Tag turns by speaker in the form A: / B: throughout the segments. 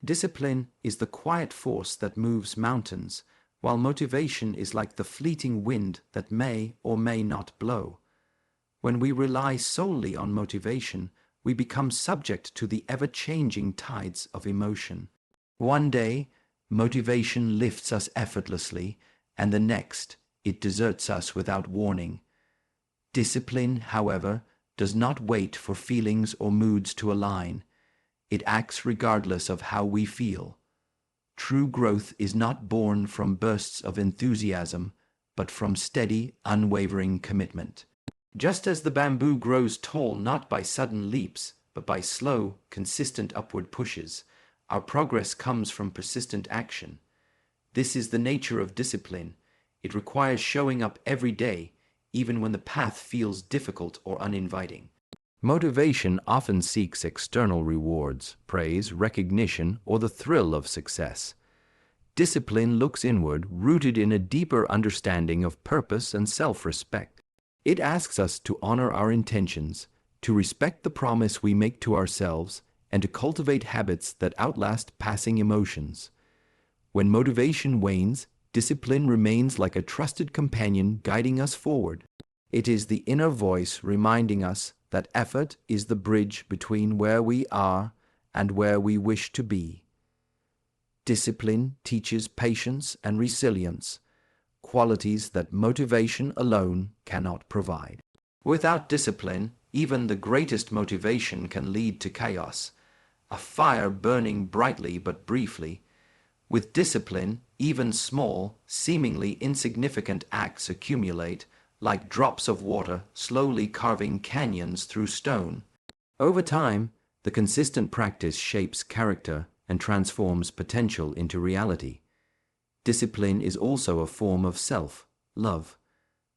A: Discipline is the quiet force that moves mountains, while motivation is like the fleeting wind that may or may not blow. When we rely solely on motivation, we become subject to the ever-changing tides of emotion. One day, motivation lifts us effortlessly, and the next, it deserts us without warning. Discipline, however, does not wait for feelings or moods to align. It acts regardless of how we feel. True growth is not born from bursts of enthusiasm, but from steady, unwavering commitment. Just as the bamboo grows tall not by sudden leaps, but by slow, consistent upward pushes, our progress comes from persistent action. This is the nature of discipline. It requires showing up every day, even when the path feels difficult or uninviting. Motivation often seeks external rewards, praise, recognition, or the thrill of success. Discipline looks inward, rooted in a deeper understanding of purpose and self-respect. It asks us to honor our intentions, to respect the promise we make to ourselves, and to cultivate habits that outlast passing emotions. When motivation wanes, discipline remains like a trusted companion guiding us forward. It is the inner voice reminding us that effort is the bridge between where we are and where we wish to be. Discipline teaches patience and resilience, qualities that motivation alone cannot provide. Without discipline, even the greatest motivation can lead to chaos, a fire burning brightly but briefly. With discipline, even small, seemingly insignificant acts accumulate, like drops of water slowly carving canyons through stone. Over time, the consistent practice shapes character and transforms potential into reality. Discipline is also a form of self-love.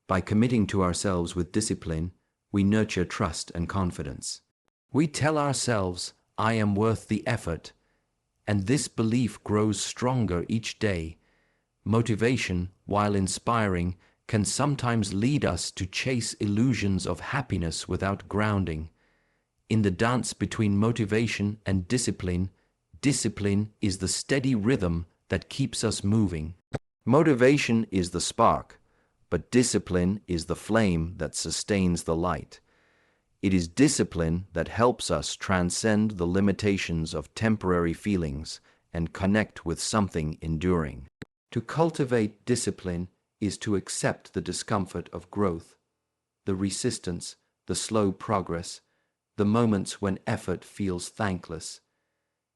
A: By committing to ourselves with discipline, we nurture trust and confidence. We tell ourselves, "I am worth the effort," and this belief grows stronger each day. Motivation, while inspiring, can sometimes lead us to chase illusions of happiness without grounding. In the dance between motivation and discipline, discipline is the steady rhythm that keeps us moving. Motivation is the spark, but discipline is the flame that sustains the light. It is discipline that helps us transcend the limitations of temporary feelings and connect with something enduring. To cultivate discipline is to accept the discomfort of growth, the resistance, the slow progress, the moments when effort feels thankless.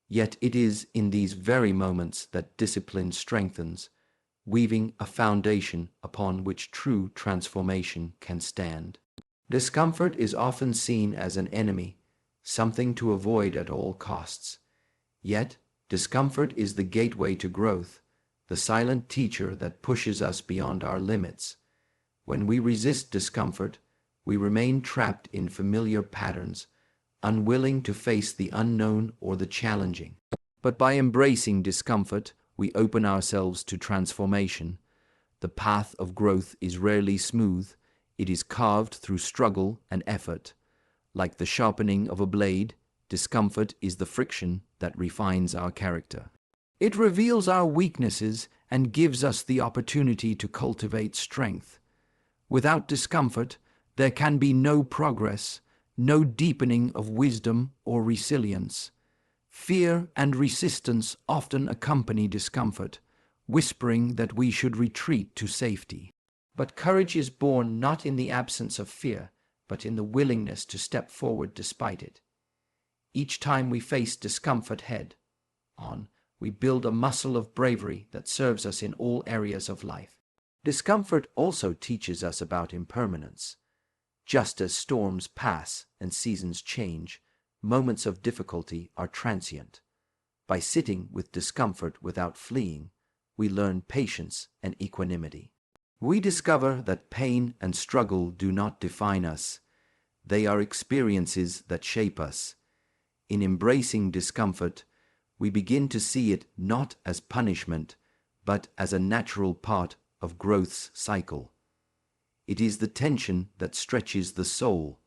A: Yet it is in these very moments that discipline strengthens, weaving a foundation upon which true transformation can stand. Discomfort is often seen as an enemy, something to avoid at all costs. Yet, discomfort is the gateway to growth, the silent teacher that pushes us beyond our limits. When we resist discomfort, we remain trapped in familiar patterns, unwilling to face the unknown or the challenging. But by embracing discomfort, we open ourselves to transformation. The path of growth is rarely smooth. It is carved through struggle and effort. Like the sharpening of a blade, discomfort is the friction that refines our character. It reveals our weaknesses and gives us the opportunity to cultivate strength. Without discomfort, there can be no progress, no deepening of wisdom or resilience. Fear and resistance often accompany discomfort, whispering that we should retreat to safety. But courage is born not in the absence of fear, but in the willingness to step forward despite it. Each time we face discomfort head-on, we build a muscle of bravery that serves us in all areas of life. Discomfort also teaches us about impermanence. Just as storms pass and seasons change, moments of difficulty are transient. By sitting with discomfort without fleeing, we learn patience and equanimity. We discover that pain and struggle do not define us. They are experiences that shape us. In embracing discomfort, we begin to see it not as punishment, but as a natural part of growth's cycle. It is the tension that stretches the soul,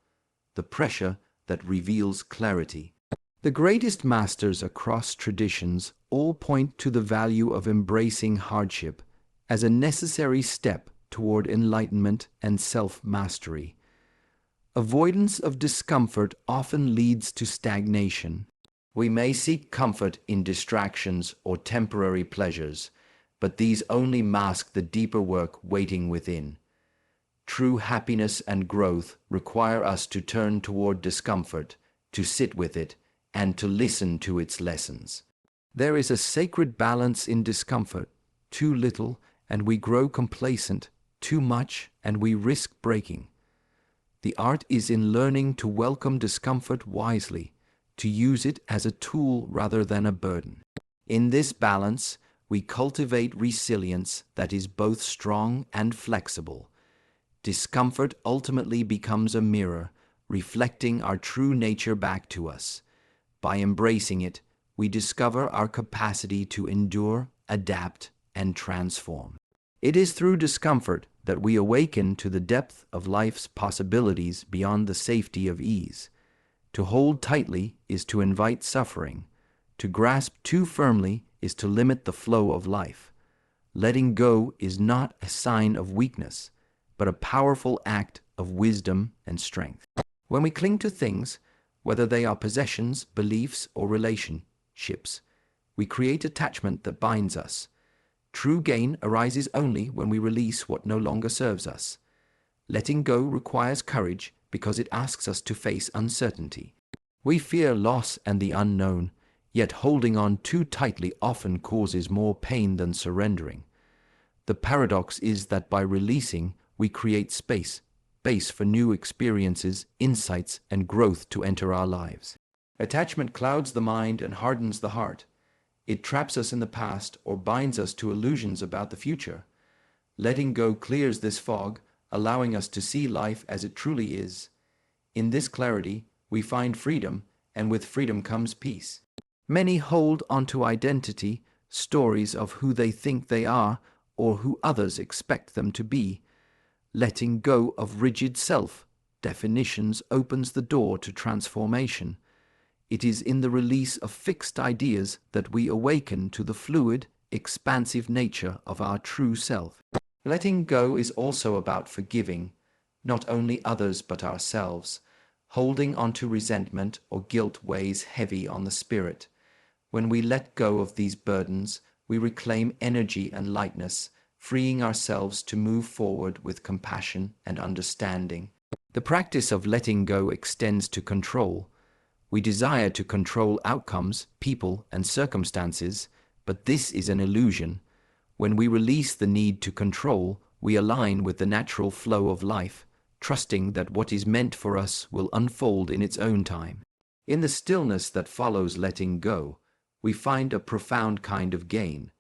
A: the pressure that reveals clarity. The greatest masters across traditions all point to the value of embracing hardship as a necessary step toward enlightenment and self-mastery. Avoidance of discomfort often leads to stagnation. We may seek comfort in distractions or temporary pleasures, but these only mask the deeper work waiting within. True happiness and growth require us to turn toward discomfort, to sit with it, and to listen to its lessons. There is a sacred balance in discomfort. Too little, and we grow complacent. Too much, and we risk breaking. The art is in learning to welcome discomfort wisely, to use it as a tool rather than a burden. In this balance, we cultivate resilience that is both strong and flexible. Discomfort ultimately becomes a mirror, reflecting our true nature back to us. By embracing it, we discover our capacity to endure, adapt, and transform. It is through discomfort that we awaken to the depth of life's possibilities beyond the safety of ease. To hold tightly is to invite suffering. To grasp too firmly is to limit the flow of life. Letting go is not a sign of weakness, but a powerful act of wisdom and strength. When we cling to things, whether they are possessions, beliefs, or relationships, we create attachment that binds us. True gain arises only when we release what no longer serves us. Letting go requires courage because it asks us to face uncertainty. We fear loss and the unknown, yet holding on too tightly often causes more pain than surrendering. The paradox is that by releasing, we create space for new experiences, insights, and growth to enter our lives. Attachment clouds the mind and hardens the heart. It traps us in the past or binds us to illusions about the future. Letting go clears this fog, allowing us to see life as it truly is. In this clarity, we find freedom, and with freedom comes peace. Many hold onto identity, stories of who they think they are or who others expect them to be. Letting go of rigid self-definitions opens the door to transformation. It is in the release of fixed ideas that we awaken to the fluid, expansive nature of our true self. Letting go is also about forgiving, not only others but ourselves. Holding onto resentment or guilt weighs heavy on the spirit. When we let go of these burdens, we reclaim energy and lightness, freeing ourselves to move forward with compassion and understanding. The practice of letting go extends to control. We desire to control outcomes, people, and circumstances, but this is an illusion. When we release the need to control, we align with the natural flow of life, trusting that what is meant for us will unfold in its own time. In the stillness that follows letting go, we find a profound kind of gain,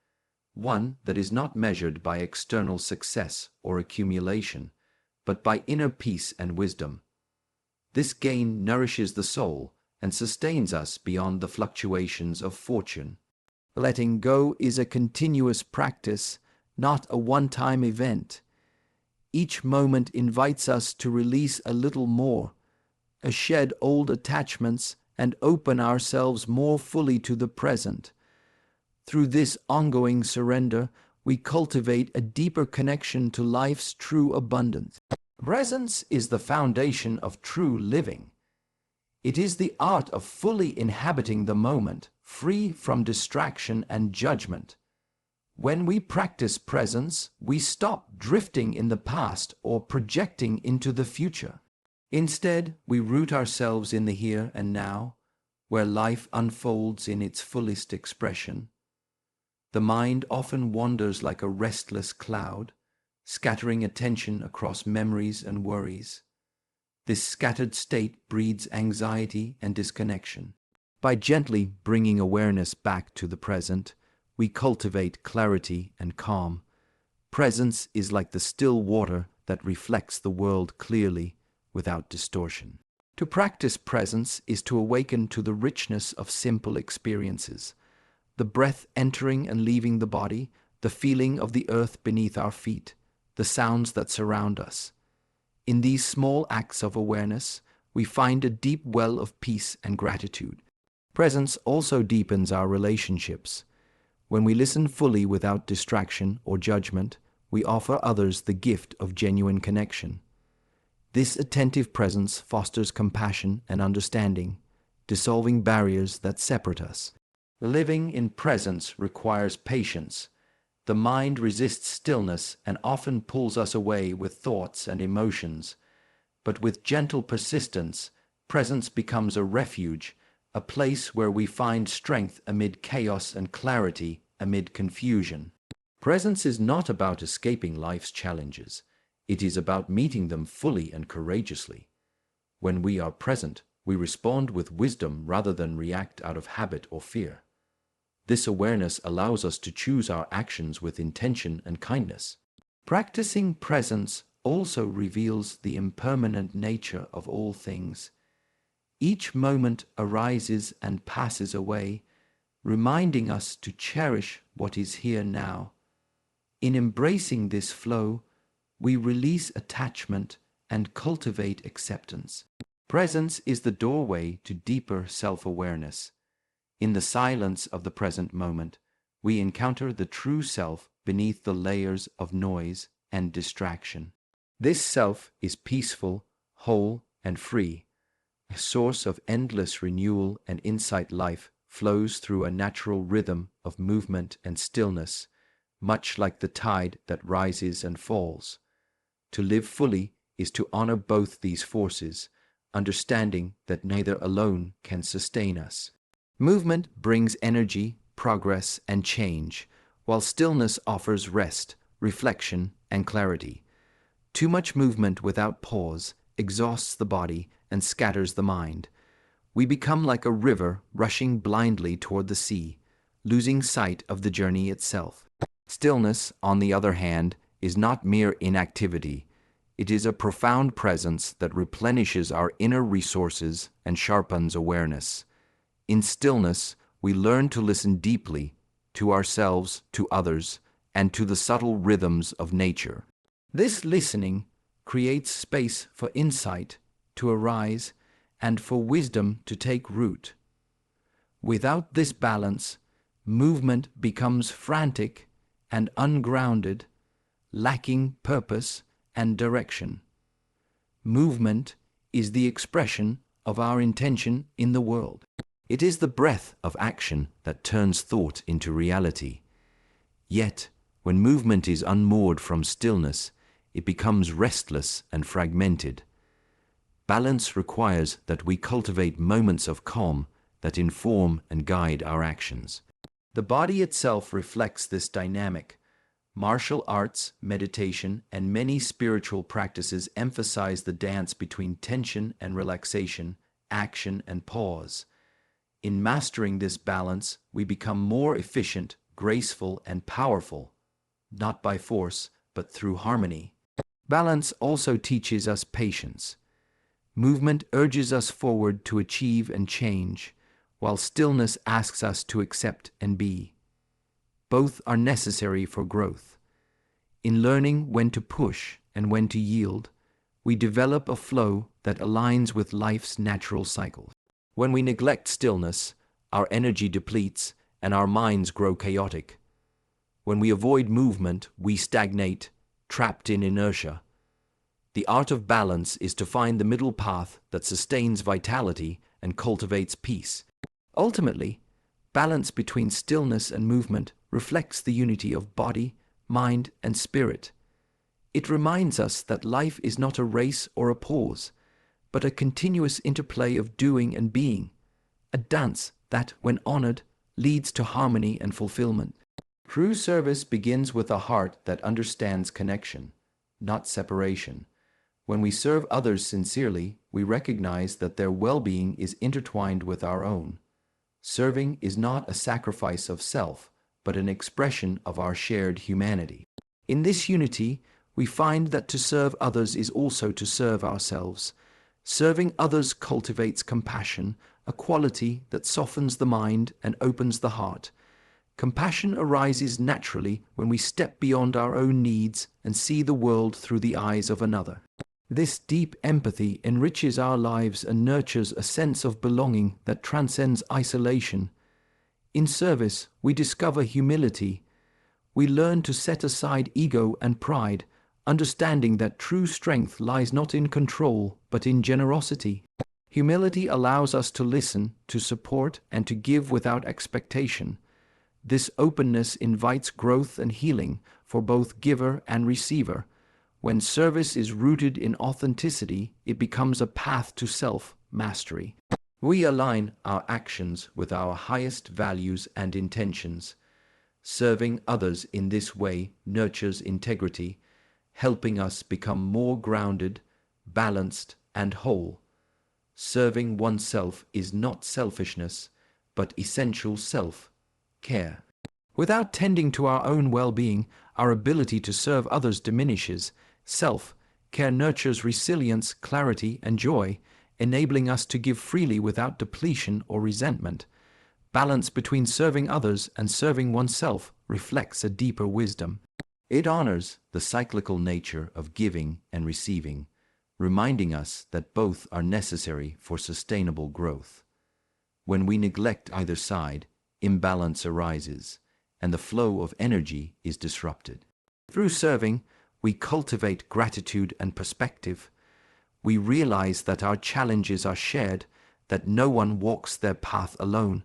A: one that is not measured by external success or accumulation, but by inner peace and wisdom. This gain nourishes the soul and sustains us beyond the fluctuations of fortune. Letting go is a continuous practice, not a one-time event. Each moment invites us to release a little more, shed old attachments, and open ourselves more fully to the present. Through this ongoing surrender, we cultivate a deeper connection to life's true abundance. Presence is the foundation of true living. It is the art of fully inhabiting the moment, free from distraction and judgment. When we practice presence, we stop drifting in the past or projecting into the future. Instead, we root ourselves in the here and now, where life unfolds in its fullest expression. The mind often wanders like a restless cloud, scattering attention across memories and worries. This scattered state breeds anxiety and disconnection. By gently bringing awareness back to the present, we cultivate clarity and calm. Presence is like the still water that reflects the world clearly, without distortion. To practice presence is to awaken to the richness of simple experiences. The breath entering and leaving the body, the feeling of the earth beneath our feet, the sounds that surround us. In these small acts of awareness, we find a deep well of peace and gratitude. Presence also deepens our relationships. When we listen fully without distraction or judgment, we offer others the gift of genuine connection. This attentive presence fosters compassion and understanding, dissolving barriers that separate us. Living in presence requires patience. The mind resists stillness and often pulls us away with thoughts and emotions. But with gentle persistence, presence becomes a refuge, a place where we find strength amid chaos and clarity amid confusion. Presence is not about escaping life's challenges. It is about meeting them fully and courageously. When we are present, we respond with wisdom rather than react out of habit or fear. This awareness allows us to choose our actions with intention and kindness. Practicing presence also reveals the impermanent nature of all things. Each moment arises and passes away, reminding us to cherish what is here now. In embracing this flow, we release attachment and cultivate acceptance. Presence is the doorway to deeper self-awareness. In the silence of the present moment, we encounter the true self beneath the layers of noise and distraction. This self is peaceful, whole, and free. A source of endless renewal and insight. Life flows through a natural rhythm of movement and stillness, much like the tide that rises and falls. To live fully is to honor both these forces, understanding that neither alone can sustain us. Movement brings energy, progress, and change, while stillness offers rest, reflection, and clarity. Too much movement without pause exhausts the body and scatters the mind. We become like a river rushing blindly toward the sea, losing sight of the journey itself. Stillness, on the other hand, is not mere inactivity. It is a profound presence that replenishes our inner resources and sharpens awareness. In stillness, we learn to listen deeply to ourselves, to others, and to the subtle rhythms of nature. This listening creates space for insight to arise and for wisdom to take root. Without this balance, movement becomes frantic and ungrounded, lacking purpose and direction. Movement is the expression of our intention in the world. It is the breath of action that turns thought into reality. Yet, when movement is unmoored from stillness, it becomes restless and fragmented. Balance requires that we cultivate moments of calm that inform and guide our actions. The body itself reflects this dynamic. Martial arts, meditation, and many spiritual practices emphasize the dance between tension and relaxation, action and pause. In mastering this balance, we become more efficient, graceful, and powerful, not by force, but through harmony. Balance also teaches us patience. Movement urges us forward to achieve and change, while stillness asks us to accept and be. Both are necessary for growth. In learning when to push and when to yield, we develop a flow that aligns with life's natural cycles. When we neglect stillness, our energy depletes and our minds grow chaotic. When we avoid movement, we stagnate, trapped in inertia. The art of balance is to find the middle path that sustains vitality and cultivates peace. Ultimately, balance between stillness and movement reflects the unity of body, mind, and spirit. It reminds us that life is not a race or a pause, but a continuous interplay of doing and being, a dance that, when honored, leads to harmony and fulfillment. True service begins with a heart that understands connection, not separation. When we serve others sincerely, we recognize that their well-being is intertwined with our own. Serving is not a sacrifice of self, but an expression of our shared humanity. In this unity, we find that to serve others is also to serve ourselves. Serving others cultivates compassion, a quality that softens the mind and opens the heart. Compassion arises naturally when we step beyond our own needs and see the world through the eyes of another. This deep empathy enriches our lives and nurtures a sense of belonging that transcends isolation. In service, we discover humility. We learn to set aside ego and pride, understanding that true strength lies not in control, but in generosity. Humility allows us to listen, to support, and to give without expectation. This openness invites growth and healing for both giver and receiver. When service is rooted in authenticity, it becomes a path to self-mastery. We align our actions with our highest values and intentions. Serving others in this way nurtures integrity, helping us become more grounded, balanced, and whole. Serving oneself is not selfishness, but essential self-care. Without tending to our own well-being, our ability to serve others diminishes. Self-care nurtures resilience, clarity, and joy, enabling us to give freely without depletion or resentment. Balance between serving others and serving oneself reflects a deeper wisdom. It honors the cyclical nature of giving and receiving, reminding us that both are necessary for sustainable growth. When we neglect either side, imbalance arises, and the flow of energy is disrupted. Through serving, we cultivate gratitude and perspective. We realize that our challenges are shared, that no one walks their path alone.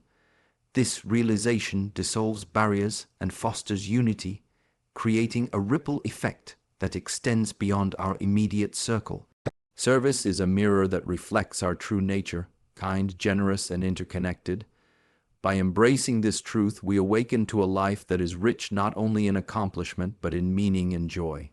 A: This realization dissolves barriers and fosters unity, creating a ripple effect that extends beyond our immediate circle. Service is a mirror that reflects our true nature, kind, generous, and interconnected. By embracing this truth, we awaken to a life that is rich not only in accomplishment but in meaning and joy.